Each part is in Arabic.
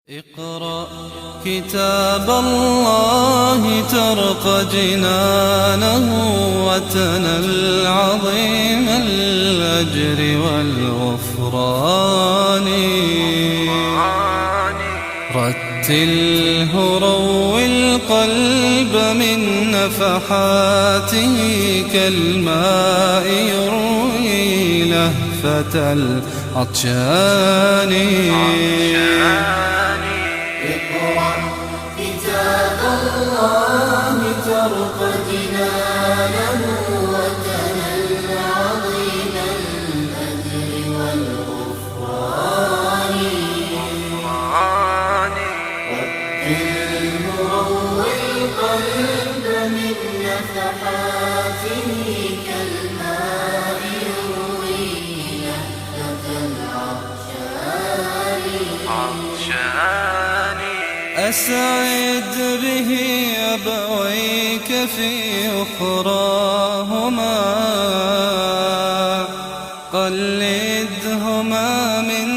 اقرأ كتاب الله ترق جنانه وتنل عظيم الأجر والغفران. رتله روي القلب من نفحاته كالماء يروي لهفة العطشان. اقرأ كتاب الله ترق جنانه وتنل عظيم الأجر والغفران. رتله روي القلب من نفحاته كالماء يروي لهفة العطشان. أسعد به أبويك في أخراهما، قلدهما من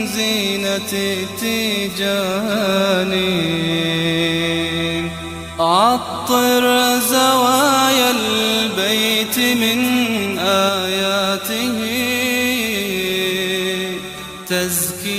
زينة التيجان. عطر زوايا البيت من آياته تزكي